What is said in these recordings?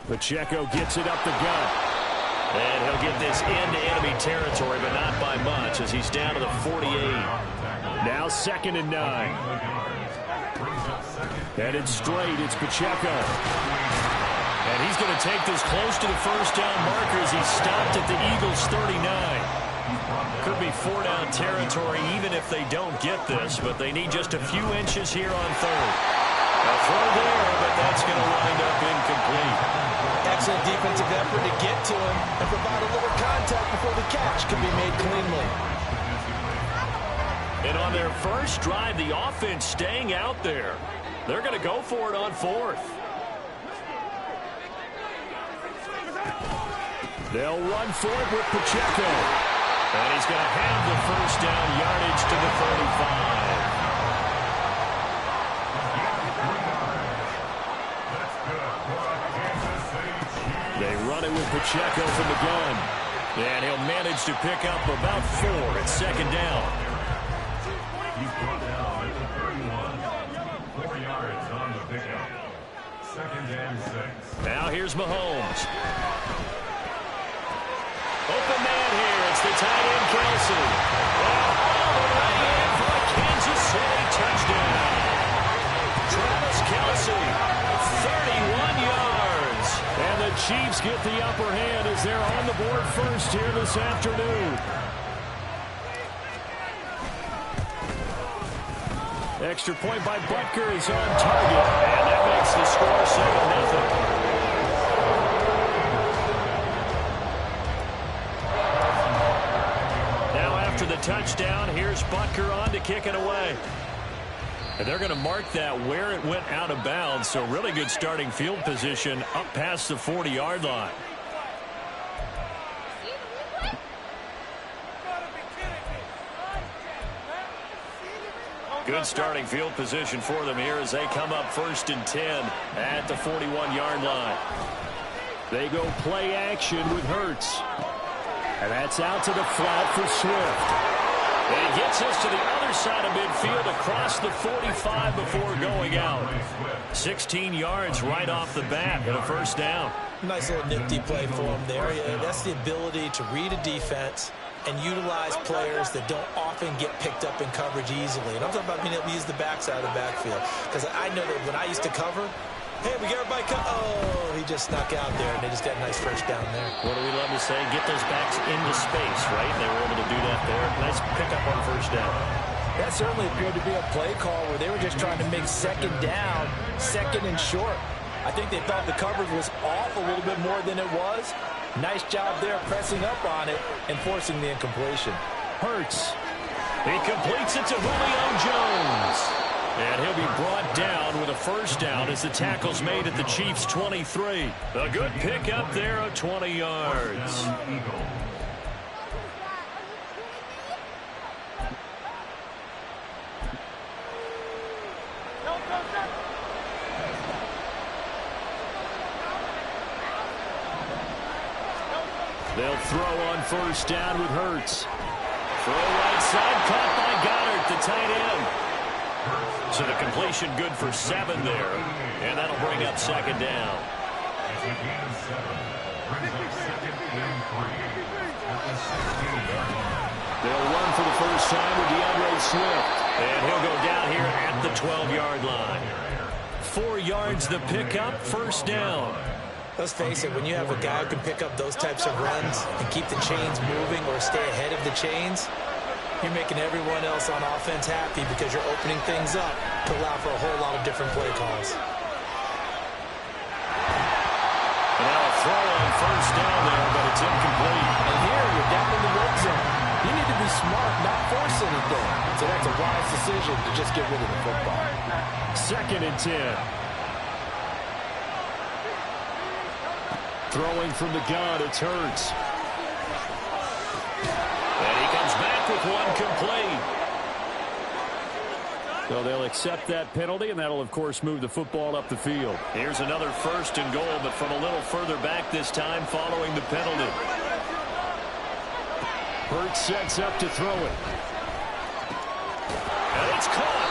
Pacheco gets it up the gut. And he'll get this into enemy territory, but not by much as he's down to the 48. Now 2nd and 9. Headed straight, it's Pacheco. And he's going to take this close to the first down marker as he's stopped at the Eagles' 39. Could be 4-down territory even if they don't get this, but they need just a few inches here on 3rd. A throw there, but that's going to wind up incomplete. Excellent defensive effort to get to him and provide a little contact before the catch can be made cleanly. And on their first drive, the offense staying out there. They're going to go for it on 4th. They'll run for it with Pacheco. And he's going to have the first down yardage to the 35. They run it with Pacheco from the gun. And he'll manage to pick up about 4 at 2nd down. He's brought down at the 31. 4 yards on the pickup. 2nd and 6. Now here's Mahomes. Open man here. It's the tight end, Kelce. All the way in for a Kansas City touchdown. Travis Kelce, 31 yards. And the Chiefs get the upper hand as they're on the board first here this afternoon. Extra point by Butker is on target. And that makes the score 7-0. After the touchdown, here's Butker on to kick it away. And they're going to mark that where it went out of bounds, so really good starting field position up past the 40-yard line. Good starting field position for them here as they come up 1st and 10 at the 41-yard line. They go play action with Hurts. And that's out to the flat for Swift. And he gets us to the other side of midfield across the 45 before going out. 16 yards right off the bat and a first down. Nice little nifty play for him there. Yeah, that's the ability to read a defense and utilize players that don't often get picked up in coverage easily. And I'm talking about being able to use the backside of the backfield. Because I know that when I used to cover, hey, we got everybody cut. Oh, he just snuck out there, and they just got a nice first down there. What do we love to say? Get those backs into space, right? They were able to do that there. Nice pickup on first down. That certainly appeared to be a play call where they were just trying to make 2nd down, 2nd and short. I think they thought the coverage was off a little bit more than it was. Nice job there pressing up on it and forcing the incompletion. Hurts. He completes it to Julio Jones. And he'll be brought down with a first down as the tackle's made at the Chiefs' 23. A good pickup there of 20 yards. They'll throw on first down with Hurts. Throw right side, caught by Goddard, the tight end. So the completion good for 7 there. And that'll bring up 2nd down. They'll run for the first time with DeAndre Swift. And he'll go down here at the 12-yard line. 4 yards the pickup, first down. Let's face it, when you have a guy who can pick up those types of runs and keep the chains moving or stay ahead of the chains, you're making everyone else on offense happy because you're opening things up to allow for a whole lot of different play calls. And now a throw on first down there, but it's incomplete. And here you're down in the red zone. You need to be smart, not force anything. So that's a wise decision to just get rid of the football. 2nd and 10. Throwing from the gun, it's Hurts. And he comes back with one complete. So they'll accept that penalty, and that'll, of course, move the football up the field. Here's another 1st and goal, but from a little further back this time following the penalty. Hurts sets up to throw it. And it's caught.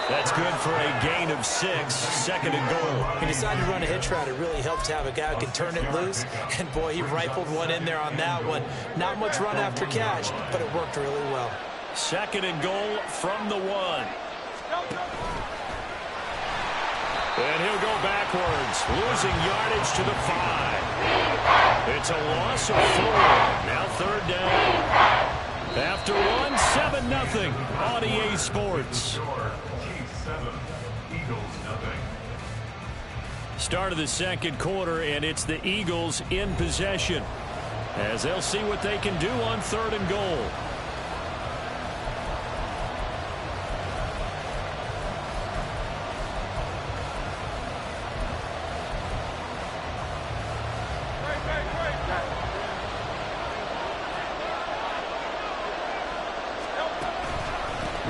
That's good for a gain of 6, second and goal. He decided to run a hitch route. It really helps to have a guy who can turn it loose. And, boy, he rifled one in there on that one. Not much run after catch, but it worked really well. Second and goal from the 1. And he'll go backwards, losing yardage to the 5. It's a loss of 4. Now third down. After 1, 7-0 on EA Sports. Start of the second quarter, and it's the Eagles in possession, as they'll see what they can do on third and goal.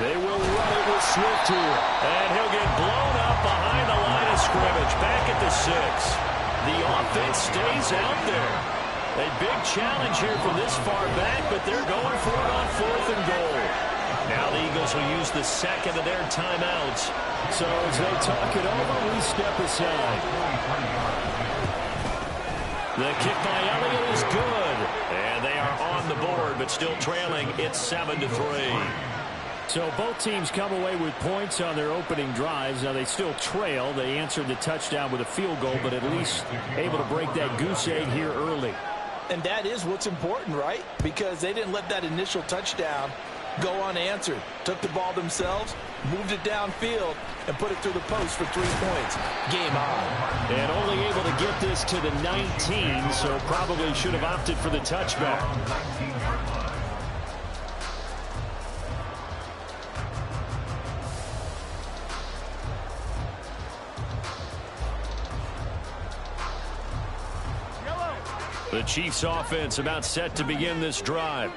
They will run it with Swift here. And he'll get blown up behind the line of scrimmage. Back at the 6. The offense stays out there. A big challenge here from this far back, but they're going for it on fourth and goal. Now the Eagles will use the second of their timeouts. So as they talk it over, we step aside. The kick by Elliott is good. And they are on the board, but still trailing. It's 7-3. So both teams come away with points on their opening drives. Now they still trail. They answered the touchdown with a field goal, but at least able to break that goose egg here early. And that is what's important, right? Because they didn't let that initial touchdown go unanswered. Took the ball themselves, moved it downfield, and put it through the post for 3 points. Game on. And only able to get this to the 19, so probably should have opted for the touchback. The Chiefs offense about set to begin this drive.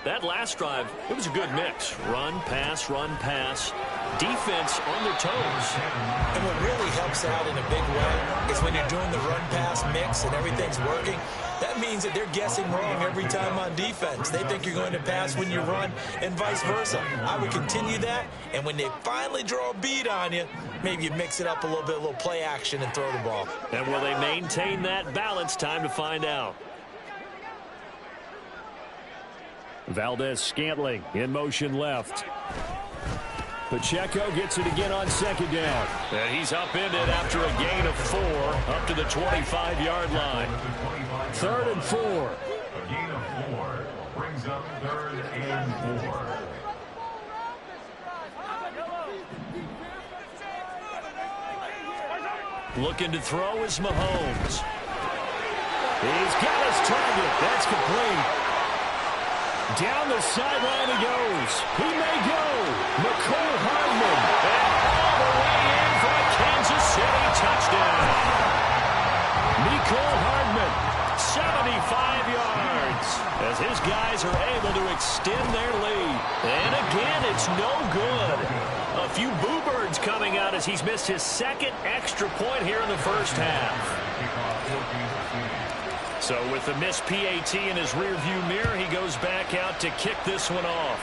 That last drive, it was a good mix. Run, pass, defense on their toes. And what really helps out in a big way is when you're doing the run-pass mix and everything's working, that means that they're guessing wrong every time on defense. They think you're going to pass when you run and vice versa. I would continue that, and when they finally draw a bead on you, maybe you mix it up a little bit, a little play action and throw the ball. And will they maintain that balance? Time to find out. Valdez-Scantling in motion left. Pacheco gets it again on second down. And he's upended after a gain of 4 up to the 25-yard line. 3rd and 4. A gain of 4 brings up 3rd and 4. Looking to throw is Mahomes. He's got his target. That's complete. Down the sideline he goes. He may go. Mecole Hardman. And all the way in for a Kansas City touchdown. Mecole Hardman, 75 yards. As his guys are able to extend their lead. And again, it's no good. A few boo birds coming out as he's missed his second extra point here in the first half. So with the missed PAT in his rearview mirror, he goes back out to kick this one off.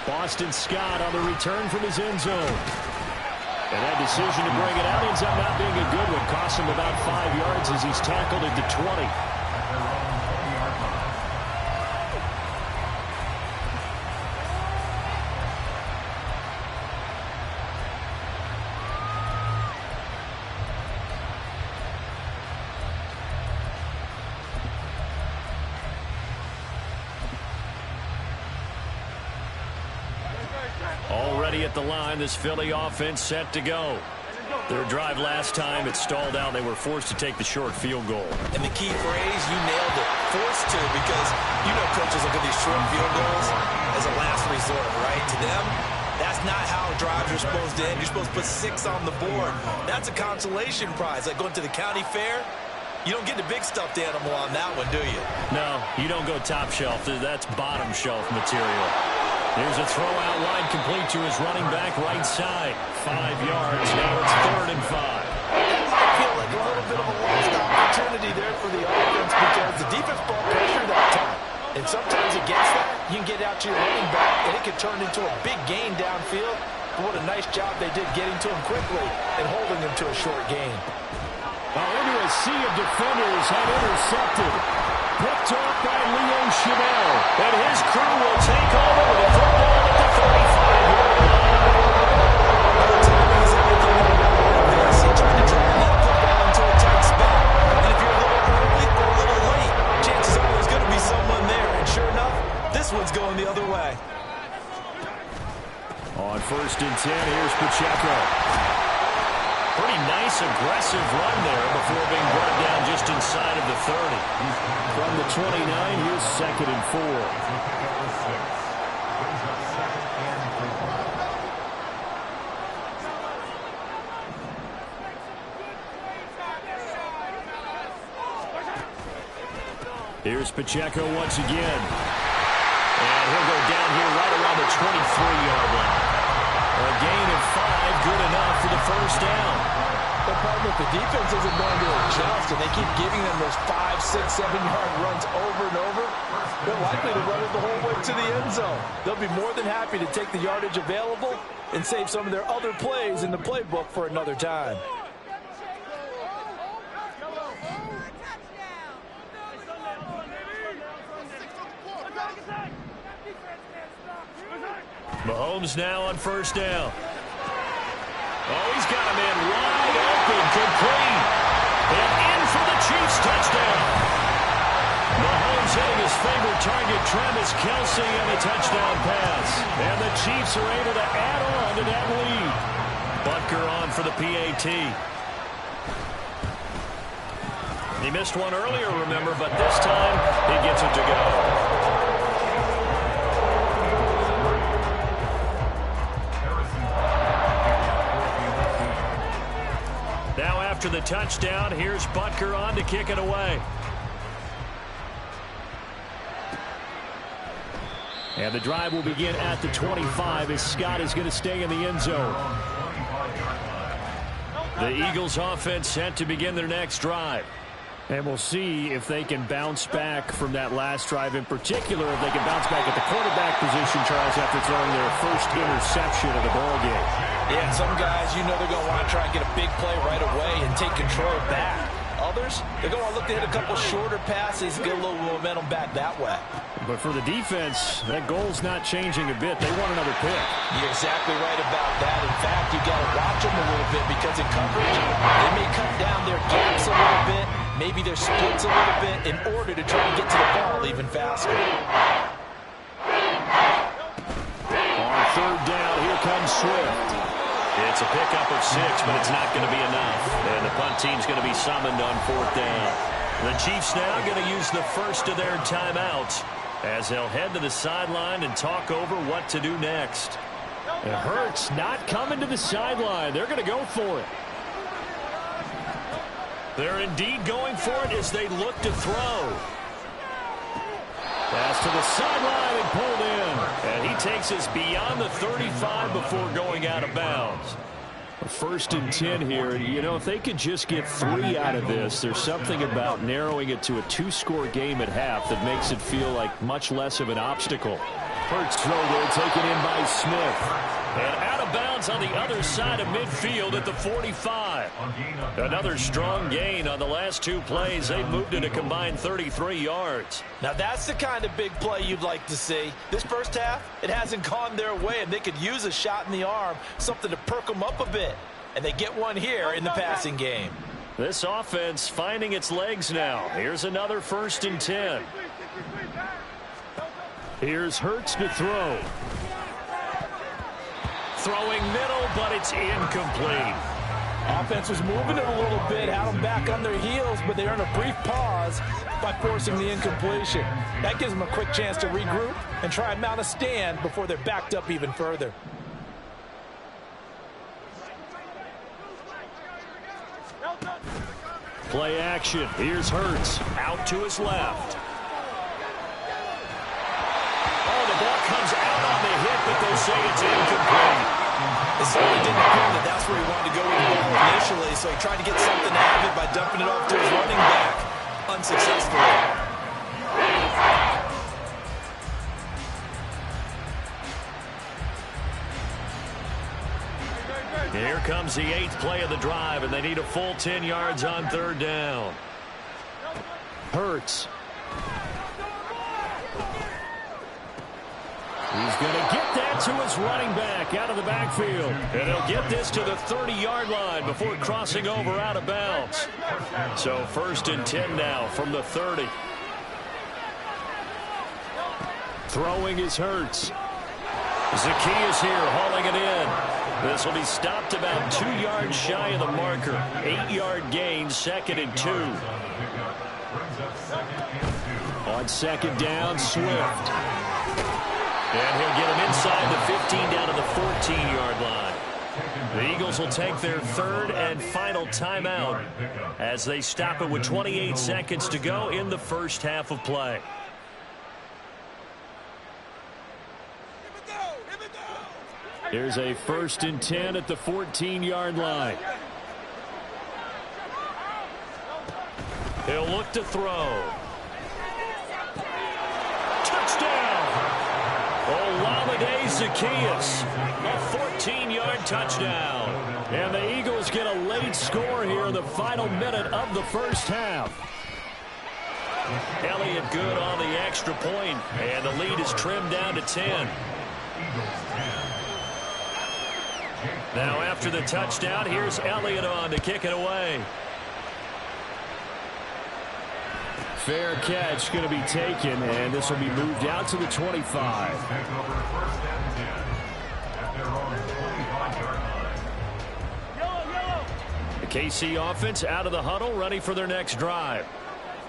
Boston Scott on the return from his end zone. And that decision to bring it out ends up not being a good one. Cost him about 5 yards as he's tackled at the 20. Already at the line, this Philly offense set to go. Their drive last time, it stalled out. They were forced to take the short field goal. And the key phrase, you nailed it, forced to, because you know coaches look at these short field goals as a last resort, right? To them, that's not how drives are supposed to end. You're supposed to put 6 on the board. That's a consolation prize, like going to the county fair. You don't get the big stuffed animal on that one, do you? No, you don't go top shelf. That's bottom shelf material. There's a throw out wide complete to his running back right side. 5 yards. Now it's 3rd and 5. That might feel like a little bit of a lost opportunity there for the offense because the defense brought pressure that time. And sometimes against that, you can get out to your running back and it could turn into a big gain downfield. But what a nice job they did getting to him quickly and holding him to a short gain. Into a sea of defenders had intercepted. Picked off by Leo Chanel. And his crew will take over with a football at the 35-yard line. The timing is everything in a moment like this. He tried to drive that football into a tight spot. And if you're a little early or a little late, chances are there's going to be someone there. And sure enough, this one's going the other way. On 1st and 10, here's Pacheco. Pretty nice, aggressive run there before being brought down just inside of the 30. From the 29, here's 2nd and 4. Here's Pacheco once again. And he'll go down here right around the 23-yard line. A gain of 5, good enough for the first down. But partner, if the defense isn't going to adjust and they keep giving them those 5, 6, 7-yard runs over and over, they're likely to run it the whole way to the end zone. They'll be more than happy to take the yardage available and save some of their other plays in the playbook for another time. Mahomes now on 1st down. Oh, he's got him in wide open, complete. And in for the Chiefs touchdown. Mahomes hitting his favorite target, Travis Kelce, on the touchdown pass. And the Chiefs are able to add on to that lead. Butker on for the PAT. He missed one earlier, remember, but this time he gets it to go. After the touchdown, here's Butker on to kick it away. And the drive will begin at the 25 as Scott is going to stay in the end zone. The Eagles offense set to begin their next drive. And we'll see if they can bounce back from that last drive, in particular if they can bounce back at the quarterback position, Charles, after throwing their first interception of the ballgame. Yeah, some guys, you know they're going to want to try and get a big play right away and take control back. Others, they're going to look to hit a couple shorter passes, get a little momentum back that way. But for the defense, that goal's not changing a bit. They want another pick. You're exactly right about that. In fact, you've got to watch them a little bit because in coverage, they may cut down their gaps a little bit, maybe their splits a little bit in order to try and get to the ball even faster. On 3rd down, here comes Swift. It's a pickup of 6, but it's not going to be enough. And the punt team's going to be summoned on 4th down. The Chiefs now going to use the first of their timeouts as they'll head to the sideline and talk over what to do next. And Hurts not coming to the sideline. They're going to go for it. They're indeed going for it as they look to throw. Pass to the sideline and pulled in. And he takes us beyond the 35 before going out of bounds. 1st and 10 here. You know, if they could just get 3 out of this, there's something about narrowing it to a 2-score game at half that makes it feel like much less of an obstacle. Hurts throw there, taken in by Smith. And out of bounds on the other side of midfield at the 45. Another strong gain on the last 2 plays. They've moved it a combined 33 yards. Now that's the kind of big play you'd like to see. This first half, it hasn't gone their way, and they could use a shot in the arm, something to perk them up a bit. And they get one here in the passing game. This offense finding its legs now. Here's another 1st and 10. Here's Hurts to throw. Throwing middle, but it's incomplete. Offense was moving it a little bit, had them back on their heels, but they earned a brief pause by forcing the incompletion. That gives them a quick chance to regroup and try and mount a stand before they're backed up even further. Play action. Here's Hurts. Out to his left. Oh, the ball comes out on the hit, but they say it's incomplete. It certainly didn't appear that that's where he wanted to go with the ball initially, so he tried to get something out of it by dumping it off to his running back unsuccessfully. Here comes the 8th play of the drive, and they need a full 10 yards on 3rd down. Hurts. He's going to get that to his running back out of the backfield. And he'll get this to the 30-yard line before crossing over out of bounds. So 1st and 10 now from the 30. Throwing is Hurts. Zaccheaus here hauling it in. This will be stopped about 2 yards shy of the marker. 8-yard gain, 2nd and 2. On 2nd down, Swift. And he'll get him inside the 15 down to the 14-yard line. The Eagles will take their 3rd and final timeout as they stop it with 28 seconds to go in the first half of play. Here's a 1st and 10 at the 14-yard line. He'll look to throw. Touchdown! Olamide Zaccheaus, a 14-yard touchdown. And the Eagles get a late score here in the final minute of the first half. Elliott good on the extra point, and the lead is trimmed down to 10. Now after the touchdown, here's Elliott on to kick it away. Fair catch going to be taken, and this will be moved out to the 25. The KC offense out of the huddle, ready for their next drive.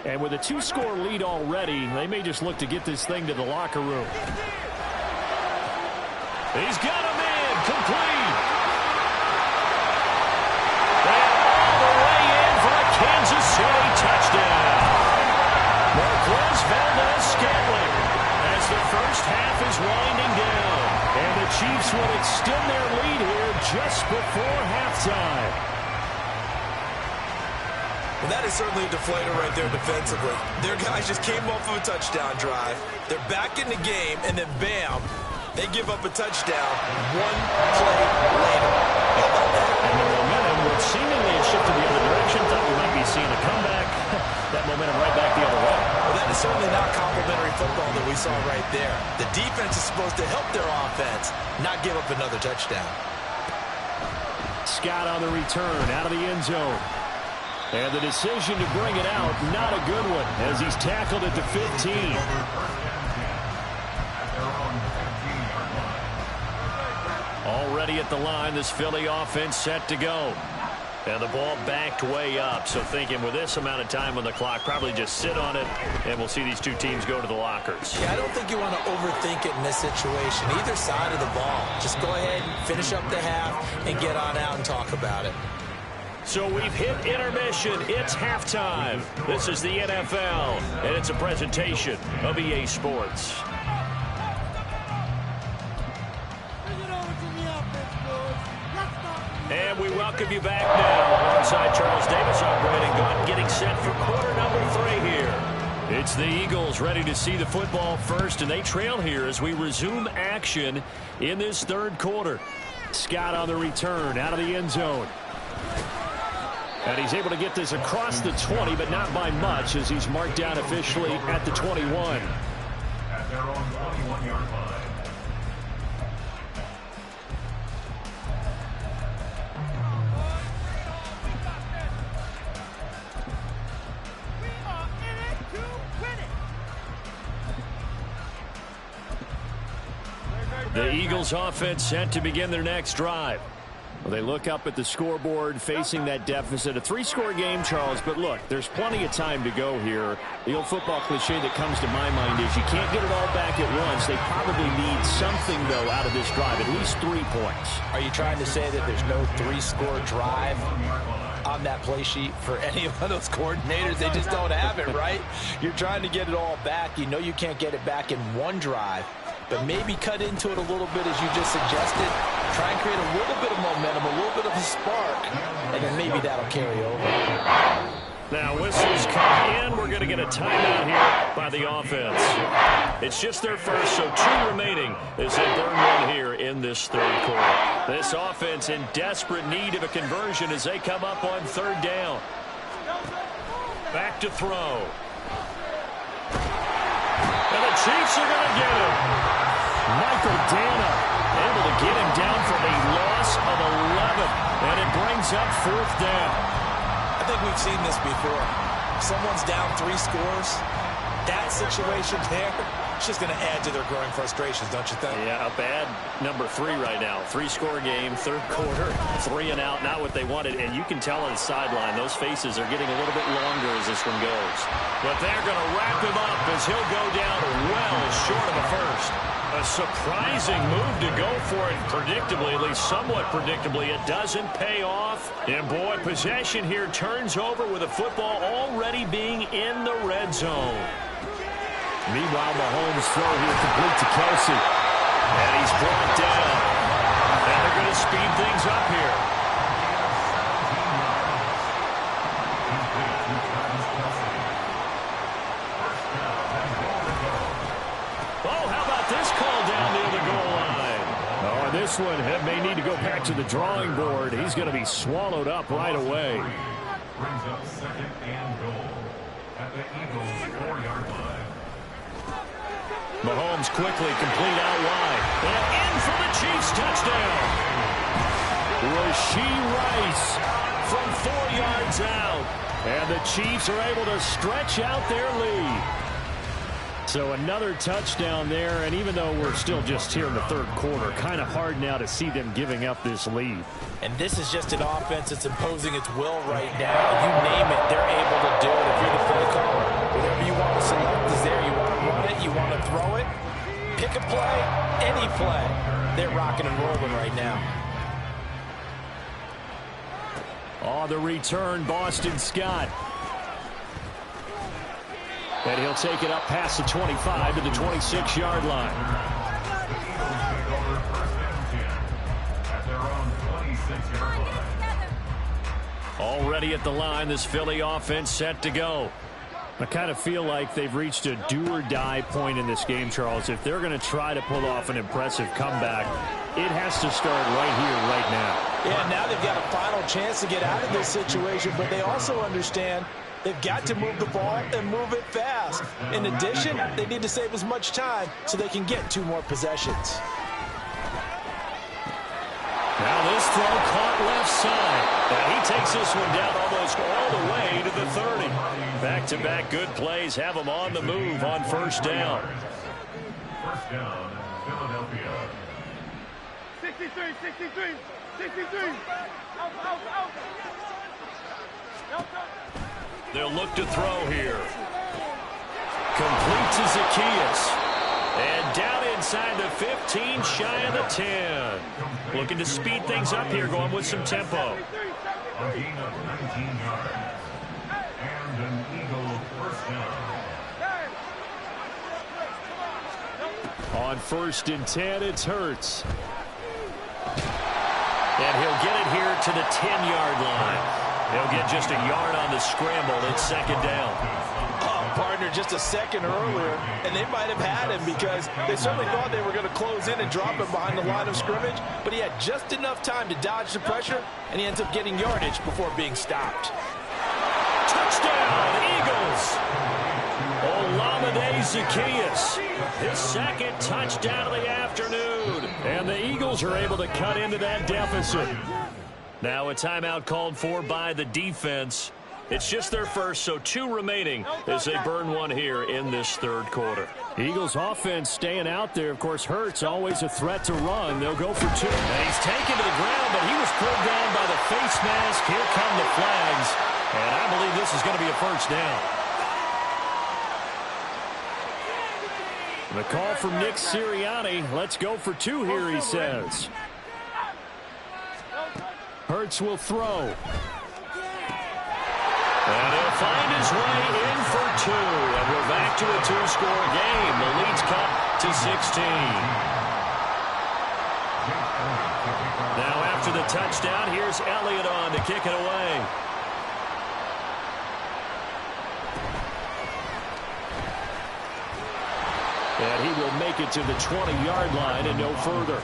And with a 2-score lead already, they may just look to get this thing to the locker room. He's got him in, complete. And all the way in for a Kansas City touchdown. Marquez Valdes-Scantling as the first half is winding down. And the Chiefs will extend their lead here just before halftime. Well, that is certainly a deflator right there defensively. Their guys just came off of a touchdown drive. They're back in the game, and then bam, they give up a touchdown 1 play later. How about that? And the momentum would seemingly have shifted the other direction. Thought we might be seeing a comeback. That momentum right back the other way. Well, that is certainly not complimentary football that we saw right there. The defense is supposed to help their offense, not give up another touchdown. Scott on the return out of the end zone. And the decision to bring it out, not a good one, as he's tackled at the 15. Already at the line, this Philly offense set to go. And the ball backed way up, so thinking with this amount of time on the clock, probably just sit on it, and we'll see these two teams go to the lockers. Yeah, I don't think you want to overthink it in this situation. Either side of the ball. Just go ahead and finish up the half and get on out and talk about it. So we've hit intermission. It's halftime. This is the NFL, and it's a presentation of EA Sports. And we welcome you back now. Alongside Charles Davis, I'm Brandon Gaudin, getting set for quarter number 3 here. It's the Eagles ready to see the football first, and they trail here as we resume action in this 3rd quarter. Scott on the return out of the end zone. And he's able to get this across the 20, but not by much, as he's marked down officially at the 21. At their own 21-yard line. The Eagles offense set to begin their next drive. Well, they look up at the scoreboard facing that deficit. A 3-score game, Charles, but look, there's plenty of time to go here. The old football cliche that comes to my mind is you can't get it all back at once. They probably need something, though, out of this drive, at least 3 points. Are you trying to say that there's no 3-score drive on that play sheet for any of those coordinators? They just don't have it, right? You're trying to get it all back. You know you can't get it back in one drive, but maybe cut into it a little bit as you just suggested. Try and create a little bit of momentum, a little bit of a spark, and then maybe that'll carry over. Now whistles come in. We're going to get a timeout here by the offense. It's just their first, so 2 remaining as they burn one here in this third quarter. This offense in desperate need of a conversion as they come up on 3rd down. Back to throw. And the Chiefs are going to get him. Michael Dana able to get him down from a loss of 11. And it brings up 4th down. I think we've seen this before. If someone's down 3 scores, that situation there, it's just going to add to their growing frustrations, don't you think? Yeah, a bad number 3 right now. 3-score game, 3rd quarter, 3 and out, not what they wanted. And you can tell on the sideline, those faces are getting a little bit longer as this one goes. But they're going to wrap him up as he'll go down well short of a first. A surprising move to go for it predictably, at least somewhat predictably. It doesn't pay off. And, boy, possession here turns over with the football already being in the red zone. Meanwhile, Mahomes' throw here complete to Kelsey. And he's brought down. And they're going to speed things up here. This one may need to go back to the drawing board. He's going to be swallowed up right away. Brings up 2nd and goal at the Eagles' 4-yard line. Mahomes quickly complete out wide. And in for the Chiefs touchdown. Rashee Rice from 4 yards out. And the Chiefs are able to stretch out their lead. So another touchdown there, and even though we're still just here in the 3rd quarter, kind of hard now to see them giving up this lead. And this is just an offense that's imposing its will right now. You name it, they're able to do it. If you're the play caller, whatever you want to select is there. You want to run it, you want to throw it, pick a play, any play. They're rocking and rolling right now. On the return, Boston Scott. And he'll take it up past the 25 to the 26-yard line. Already at the line, this Philly offense set to go. I kind of feel like they've reached a do-or-die point in this game, Charles. If they're going to try to pull off an impressive comeback, it has to start right here, right now. Yeah, now they've got a final chance to get out of this situation, but they also understand they've got to move the ball and move it fast. In addition, they need to save as much time so they can get 2 more possessions. Now this throw caught left side. And he takes this one down almost all the way to the 30. Back-to-back good plays have him on the move on 1st down. 1st down, Philadelphia. 63. Out. They'll look to throw here. Complete to Zaccheaus. And down inside the 15, shy of the 10. Looking to speed things up here, going with some tempo. A gain of 19 yards. And an Eagle 1st down. On 1st and 10, it's Hurts. And he'll get it here to the 10-yard line. He'll get just a yard on the scramble. It's 2nd down. Oh, partner, just a second earlier, and they might have had him because they certainly thought they were going to close in and drop him behind the line of scrimmage, but he had just enough time to dodge the pressure, and he ends up getting yardage before being stopped. Touchdown, Eagles! Olamide Zaccheaus, his 2nd touchdown of the afternoon. And the Eagles are able to cut into that deficit. Now a timeout called for by the defense. It's just their first, so 2 remaining as they burn one here in this 3rd quarter. Eagles offense staying out there. Of course, Hurts always a threat to run. They'll go for 2. And he's taken to the ground, but he was pulled down by the face mask. Here come the flags. And I believe this is going to be a 1st down. The call from Nick Sirianni. Let's go for 2 here, he says. Hurts will throw. And he'll find his way in for 2. And we're back to a 2-score game. The lead's cut to 16. Now after the touchdown, here's Elliott on to kick it away. And he will make it to the 20-yard line and no further.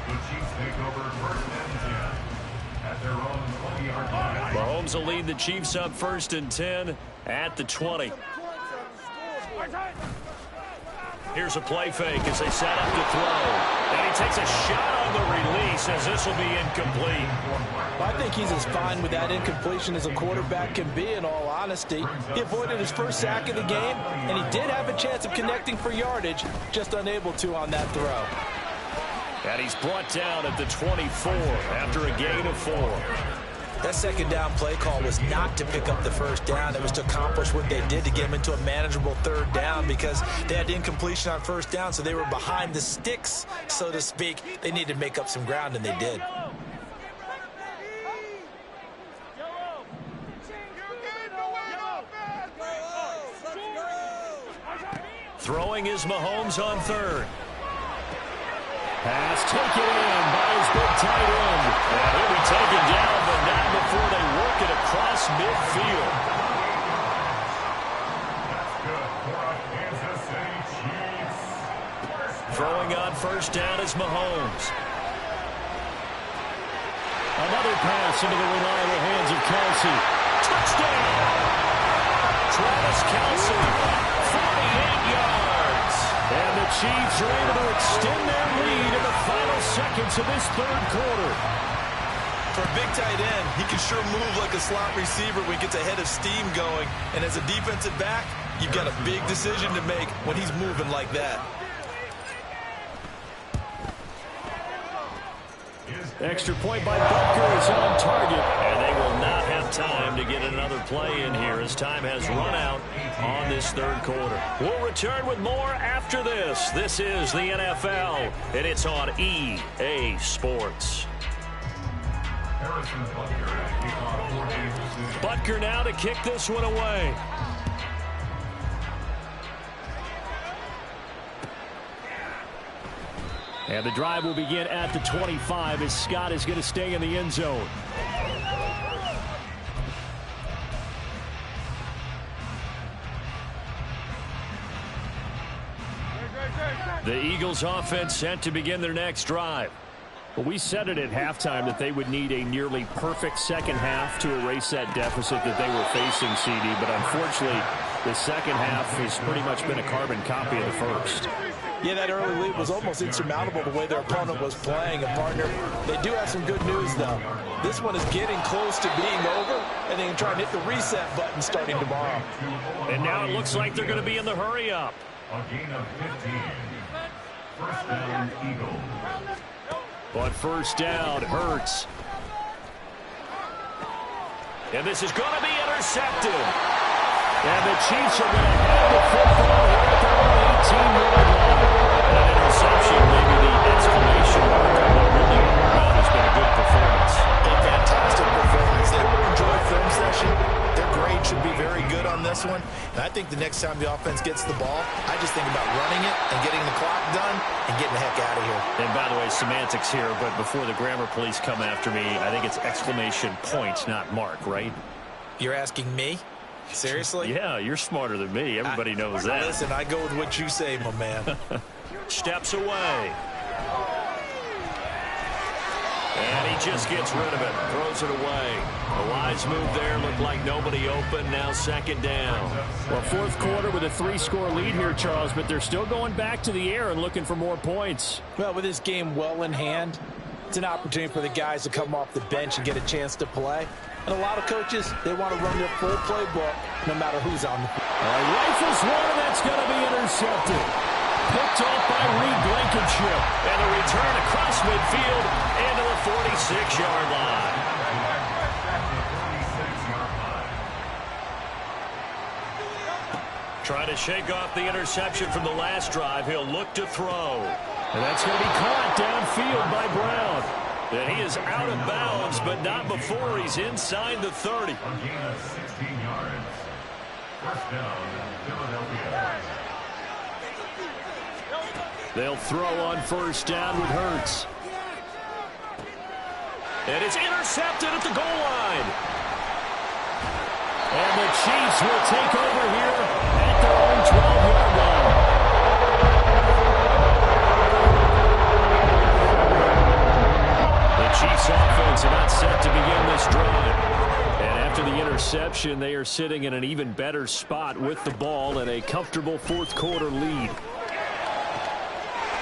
The Chiefs take over first and 10 at their own 20-yard line. Mahomes will lead the Chiefs up first and 10 at the 20. Here's a play fake as they set up to throw. And he takes a shot on the release as this will be incomplete. I think he's as fine with that incompletion as a quarterback can be, in all honesty. He avoided his first sack of the game, and he did have a chance of connecting for yardage, just unable to on that throw. And he's brought down at the 24 after a gain of 4. That second down play call was not to pick up the first down. It was to accomplish what they did to get him into a manageable third down because they had incompletion on first down, so they were behind the sticks, so to speak. They needed to make up some ground, and they did. Throwing is Mahomes on third. Pass taken in by his big tight end. And he'll be taken down, but not before they work it across midfield. That's good for a Kansas City Chiefs. Throwing on first down is Mahomes. Another pass into the reliable hands of Kelce. Touchdown! Travis Kelce, 48 yards. And the Chiefs are able to extend their lead in the final seconds of this third quarter. For a big tight end, he can sure move like a slot receiver when he gets a head of steam going. And as a defensive back, you've got a big decision to make when he's moving like that. Extra point by Butker is on target. And they will not have time to get another play in here as time has run out on this third quarter. We'll return with more after this. This is the NFL, and it's on EA Sports. Butker now to kick this one away. And the drive will begin at the 25 as Scott is going to stay in the end zone. The Eagles offense set to begin their next drive. Well, we said it at halftime that they would need a nearly perfect second half to erase that deficit that they were facing, CD. But unfortunately, the second half has pretty much been a carbon copy of the first. Yeah, that early lead was almost insurmountable the way their opponent was playing. And, partner, they do have some good news, though. This one is getting close to being over, and they can try and hit the reset button starting tomorrow. And now it looks like they're going to be in the hurry-up. A gain of 15. First down, Eagles. But first down, Hurts. And this is going to be intercepted. And the Chiefs are going to have the football here at their own 18-yard line. An interception, maybe the exclamation mark on what really has been a good performance. A fantastic performance. They will enjoy film session. Their grade should be very good on this one. And I think the next time the offense gets the ball, I just think about running it and getting the clock done and getting the heck out of here. And by the way, semantics here, but before the grammar police come after me, I think it's exclamation point, not mark, right? You're asking me? Seriously? Yeah, you're smarter than me. Everybody knows that. Listen, I go with what you say, my man. Steps away. And he just gets rid of it. Throws it away. A wise move there. Looked like nobody open. Now second down. Well, fourth quarter with a 3-score lead here, Charles, but they're still going back to the air and looking for more points. Well, with this game well in hand, it's an opportunity for the guys to come off the bench and get a chance to play. And a lot of coaches, they want to run their full playbook no matter who's on the field. Rifles one, that's going to be intercepted. Picked off by Reed Blankenship. And a return across midfield into the 46-yard line. Trying to shake off the interception from the last drive. He'll look to throw. And that's going to be caught downfield by Brown. And he is out of bounds, but not before he's inside the 30. A gain of 16 yards. First down, Philadelphia. They'll throw on first down with Hurts. And it's intercepted at the goal line. And the Chiefs will take over here at their own 12-yard line. possession, they are sitting in an even better spot with the ball and a comfortable fourth quarter lead.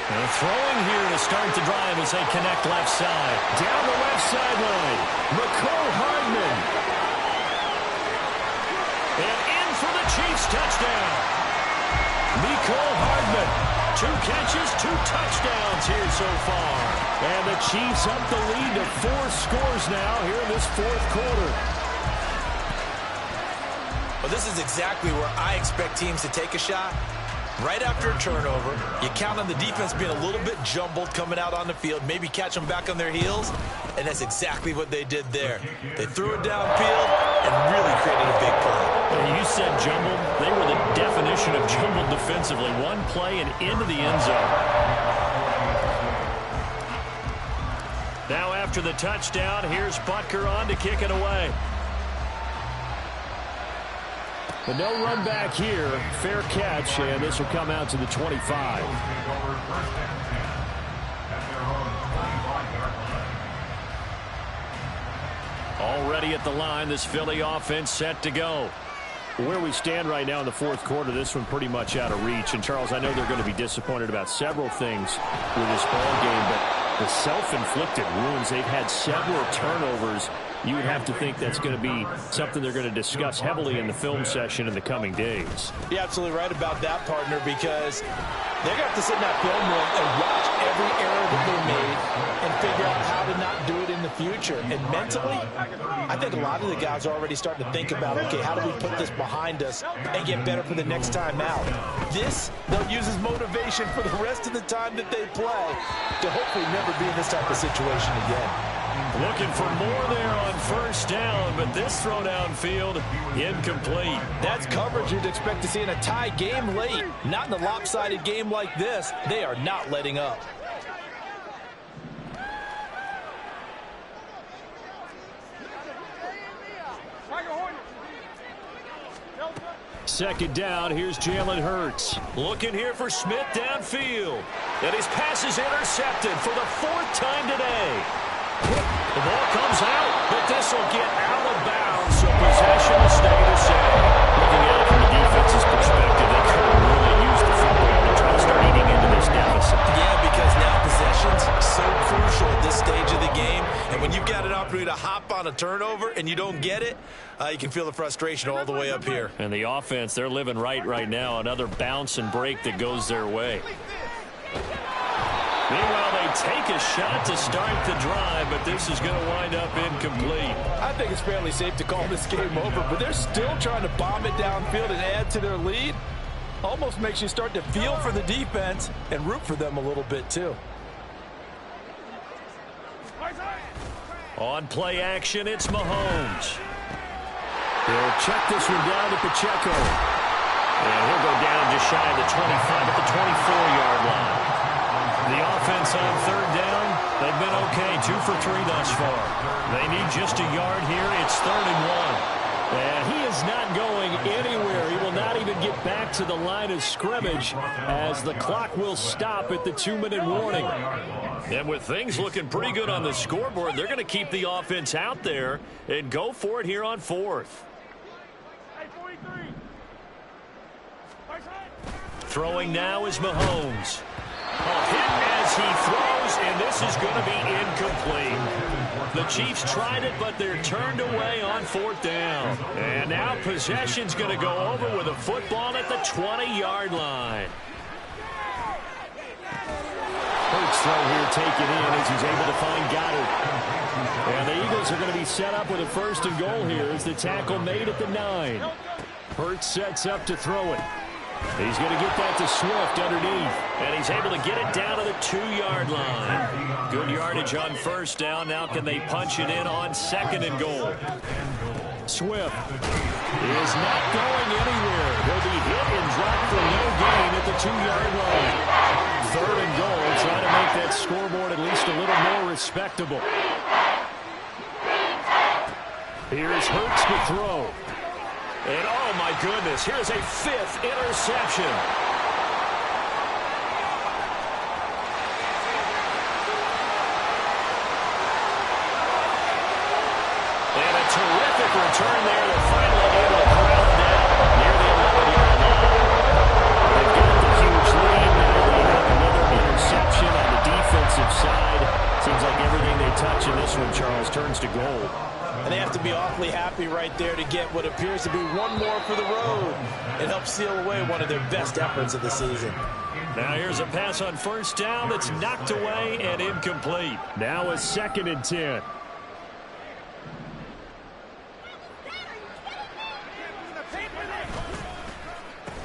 And throwing here to start the drive as they connect left side. Down the left sideline, Mecole Hardman. And in for the Chiefs touchdown. Mecole Hardman. 2 catches, 2 touchdowns here so far. And the Chiefs up the lead to 4 scores now here in this fourth quarter. Well, this is exactly where I expect teams to take a shot. Right after a turnover, you count on the defense being a little bit jumbled coming out on the field, maybe catch them back on their heels, and that's exactly what they did there. They threw it downfield and really created a big play. And you said jumbled. They were the definition of jumbled defensively. One play and into the end zone. Now after the touchdown, here's Butker on to kick it away. But no run back here. Fair catch, and this will come out to the 25. Already at the line, this Philly offense set to go. Where we stand right now in the fourth quarter, this one pretty much out of reach. And, Charles, I know they're going to be disappointed about several things with this ball game, but the self-inflicted wounds, they've had several turnovers. You would have to think that's going to be something they're going to discuss heavily in the film session in the coming days. You're absolutely right about that, partner, because they're going to have to sit in that film room and watch every error that they made and figure out how to not do it in the future. And mentally, I think a lot of the guys are already starting to think about, okay, how do we put this behind us and get better for the next time out? This, they'll use as motivation for the rest of the time that they play to hopefully never be in this type of situation again. Looking for more there on first down, but this throw downfield, incomplete. That's coverage you'd expect to see in a tie game late. Not in a lopsided game like this. They are not letting up. Second down, here's Jalen Hurts. Looking here for Smith downfield. And his pass is intercepted for the 4th time today. The ball comes out, but this will get out of bounds, so possession will stay the same. Looking at it from the defense's perspective, they could really use the football to try to start eating into this deficit. Yeah, because now possession's so crucial at this stage of the game, and when you've got an opportunity to hop on a turnover and you don't get it, you can feel the frustration all the way up here. And the offense, they're living right now. Another bounce and break that goes their way. Meanwhile, they take a shot to start the drive, but this is going to wind up incomplete. I think it's fairly safe to call this game over, but they're still trying to bomb it downfield and add to their lead. Almost makes you start to feel for the defense and root for them a little bit, too. On play action, it's Mahomes. He'll check this one down to Pacheco. And he'll go down just shy of the 25 at the 24-yard line. The offense on third down, they've been okay, 2 for 3 thus far. They need just a yard here. It's 3rd and 1. And he is not going anywhere. He will not even get back to the line of scrimmage as the clock will stop at the 2-minute warning. And with things looking pretty good on the scoreboard, they're going to keep the offense out there and go for it here on 4th. Throwing now is Mahomes. A hit as he throws, and this is going to be incomplete. The Chiefs tried it, but they're turned away on 4th down. And now possession's going to go over with a football at the 20-yard line. Hurts throw here taken in as he's able to find Goddard. And the Eagles are going to be set up with a 1st and goal here as the tackle made at the 9. Hurts sets up to throw it. He's going to get that to Swift underneath. And he's able to get it down to the 2-yard line. Good yardage on first down. Now can they punch it in on 2nd and goal? Swift is not going anywhere. He'll be hit and dropped for no gain at the 2-yard line. 3rd and goal, trying to make that scoreboard at least a little more respectable. Here's Hurts to throw. And oh my goodness, here's a 5th interception. And a terrific return there to finally this one, Charles, turns to gold. And they have to be awfully happy right there to get what appears to be one more for the road. It helps seal away one of their best efforts of the season. Now here's a pass on first down that's knocked away and incomplete. Now a 2nd and 10.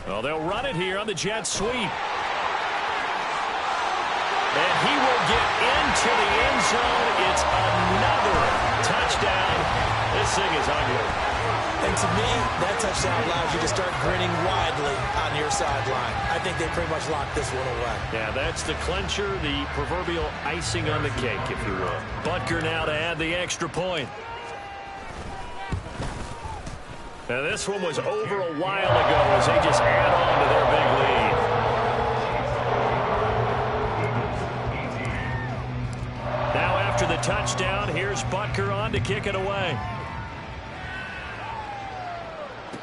Well, they'll run it here on the jet sweep. And he will get into the end zone. It's another touchdown. This thing is ugly. And to me, that touchdown allows you to start grinning widely on your sideline. I think they pretty much locked this one away. Yeah, that's the clincher, the proverbial icing on the cake, if you will. Butker now to add the extra point. Now, this one was over a while ago as they just add on to their big lead. Now, after the touchdown, here's Butker on to kick it away.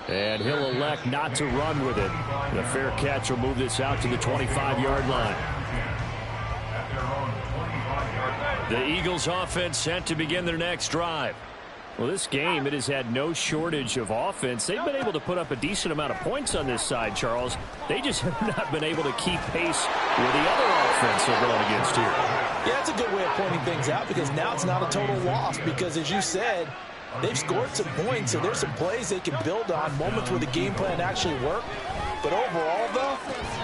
And he'll elect not to run with it. The fair catch will move this out to the 25-yard line. The Eagles offense set to begin their next drive. Well, this game, it has had no shortage of offense. They've been able to put up a decent amount of points on this side, Charles. They just have not been able to keep pace with the other offense they're going against here. Yeah, that's a good way of pointing things out because now it's not a total loss because, as you said, they've scored some points, so there's some plays they can build on, moments where the game plan actually worked. But overall, though,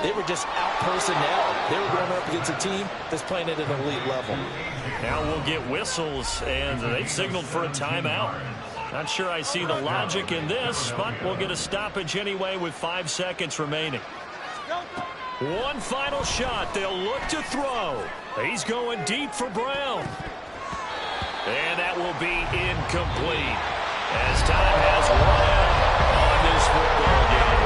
they were just out-personnel. They were going up against a team that's playing at an elite level. Now we'll get whistles, and they've signaled for a timeout. Not sure I see the logic in this, but we'll get a stoppage anyway with 5 seconds remaining. One final shot. They'll look to throw. He's going deep for Brown. And that will be incomplete as time has run out on this football game.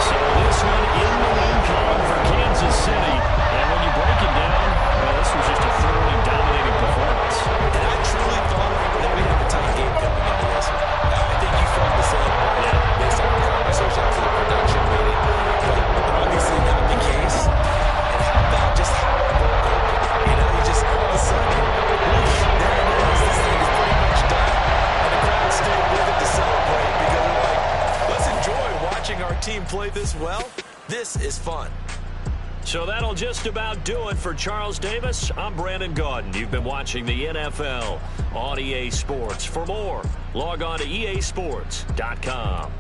So this one in the win column for Kansas City. And when you break it down, well, this was just a thoroughly dominating performance. And I truly thought that we had a tight game coming into this one. I think you felt the same way based on the conversation after the production meeting. But obviously not the case. And how about just how it broke open? You know, you just all of a sudden, whoosh, there it is. This thing is pretty much done. And the crowd stayed with it to celebrate because they're like, let's enjoy watching our team play this well. This is fun. So that'll just about do it for Charles Davis. I'm Brandon Gaudin. You've been watching the NFL on EA Sports. For more, log on to easports.com.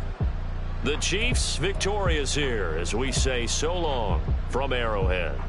The Chiefs victorious here as we say so long from Arrowhead.